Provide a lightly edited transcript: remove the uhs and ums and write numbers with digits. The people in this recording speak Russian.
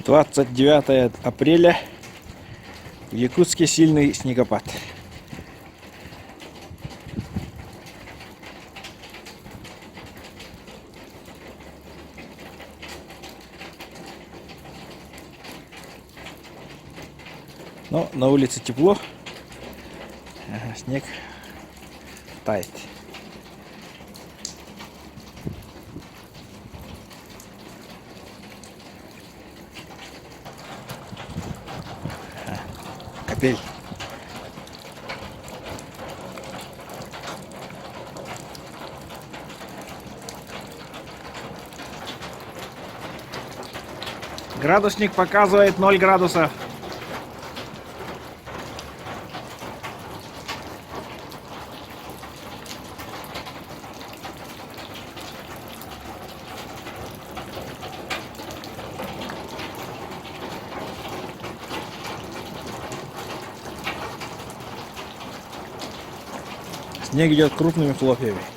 29 апреля. В Якутске сильный снегопад. Но на улице тепло. Снег тает. Капель. Градусник показывает 0 градусов. Снег идет крупными хлопьями.